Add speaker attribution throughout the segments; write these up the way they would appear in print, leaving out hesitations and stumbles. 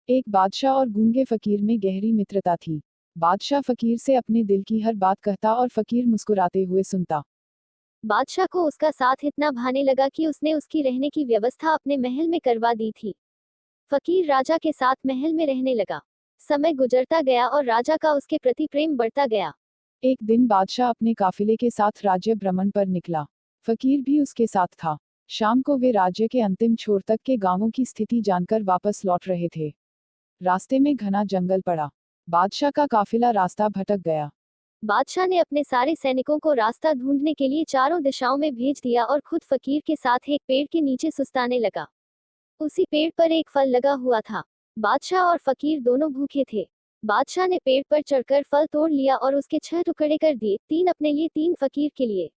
Speaker 1: एक बादशाह और गूंगे फकीर में गहरी मित्रता थी। बादशाह फकीर से अपने दिल की हर बात कहता और फकीर मुस्कुराते हुए सुनता।
Speaker 2: बादशाह को उसका साथ इतना भाने लगा कि उसने उसकी रहने की व्यवस्था अपने महल में करवा दी थी। फकीर राजा के साथ महल में रहने लगा। समय गुजरता गया और राजा का उसके प्रति प्रेम बढ़ता गया।
Speaker 1: एक दिन बादशाह अपने काफिले के साथ राज्य भ्रमण पर निकला। फकीर भी उसके साथ था। शाम को वे राज्य के अंतिम छोर तक के गांवों की स्थिति जानकर वापस लौट रहे थे। रास्ते में घना जंगल पड़ा। बादशाह का काफिला रास्ता भटक गया।
Speaker 2: बादशाह ने अपने सारे सैनिकों को रास्ता ढूंढने के लिए चारों दिशाओं में भेज दिया और खुद फकीर के साथ एक पेड़ के नीचे सुस्ताने लगा। उसी पेड़ पर एक फल लगा हुआ था। बादशाह और फकीर दोनों भूखे थे। बादशाह ने पेड़ पर चढ़कर फल तोड़ लिया और उसके 6 टुकड़े कर दिए, 3 अपने लिए 3 फकीर के लिए।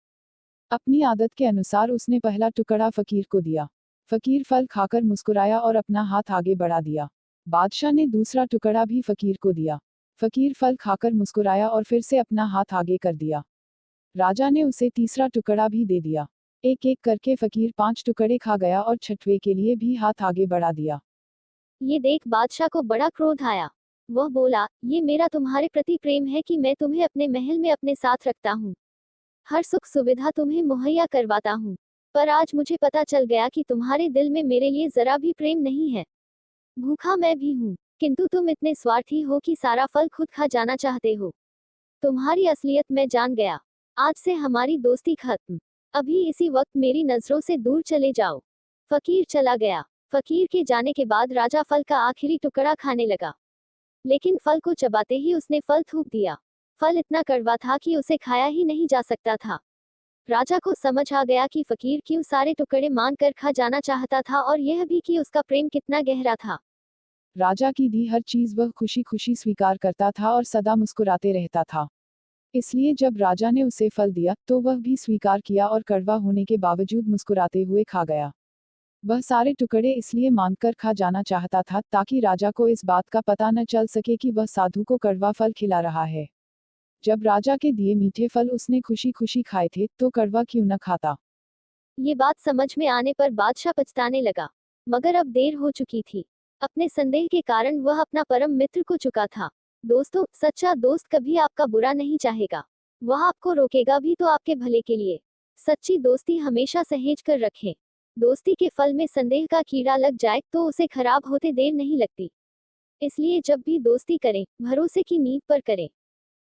Speaker 1: अपनी आदत के अनुसार उसने पहला टुकड़ा फकीर को दिया। फकीर फल खाकर मुस्कुराया और अपना हाथ आगे बढ़ा दिया। बादशाह ने दूसरा टुकड़ा भी फकीर को दिया। फकीर फल खाकर मुस्कुराया और फिर से अपना हाथ आगे कर दिया। राजा ने उसे तीसरा टुकड़ा भी दे दिया। एक एक करके फकीर 5 टुकड़े खा गया और छठवें के लिए भी हाथ आगे बढ़ा दिया।
Speaker 2: ये देख बादशाह को बड़ा क्रोध आया। वह बोला, ये मेरा तुम्हारे प्रति प्रेम है कि मैं तुम्हें अपने महल में अपने साथ रखता हूँ, हर सुख सुविधा तुम्हें मुहैया करवाता हूँ। पर आज मुझे पता चल गया कि तुम्हारे दिल में मेरे लिए जरा भी प्रेम नहीं है। भूखा मैं भी हूँ, किंतु तुम इतने स्वार्थी हो कि सारा फल खुद खा जाना चाहते हो। तुम्हारी असलियत मैं जान गया। आज से हमारी दोस्ती खत्म। अभी इसी वक्त मेरी नजरों से दूर चले जाओ। फकीर चला गया। फकीर के जाने के बाद राजा फल का आखिरी टुकड़ा खाने लगा। लेकिन फल को चबाते ही उसने फल थूक दिया। फल इतना कड़वा था कि उसे खाया ही नहीं जा सकता था। राजा को समझ आ गया कि फकीर क्यों सारे टुकड़े मांग कर खा जाना चाहता था और यह भी कि उसका प्रेम कितना गहरा था।
Speaker 1: राजा की दी हर चीज वह खुशी खुशी स्वीकार करता था और सदा मुस्कुराते रहता था। इसलिए जब राजा ने उसे फल दिया तो वह भी स्वीकार किया और कड़वा होने के बावजूद मुस्कुराते हुए खा गया। वह सारे टुकड़े इसलिए मांगकर खा जाना चाहता था ताकि राजा को इस बात का पता न चल सके कि वह साधु को कड़वा फल खिला रहा है। जब राजा के दिए मीठे फल उसने खुशी खुशी खाए थे तो कड़वा क्यों न खाता।
Speaker 2: ये बात समझ में आने पर बादशाह पछताने लगा। मगर अब देर हो चुकी थी। अपने संदेह के कारण वह अपना परम मित्र को चुका था। दोस्तों, सच्चा दोस्त कभी आपका बुरा नहीं चाहेगा। वह आपको रोकेगा भी तो आपके भले के लिए। सच्ची दोस्ती हमेशा सहेज कर रखें। दोस्ती के फल में संदेह का कीड़ा लग जाए तो उसे खराब होते देर नहीं लगती। इसलिए जब भी दोस्ती करें, भरोसे की नींव पर करें।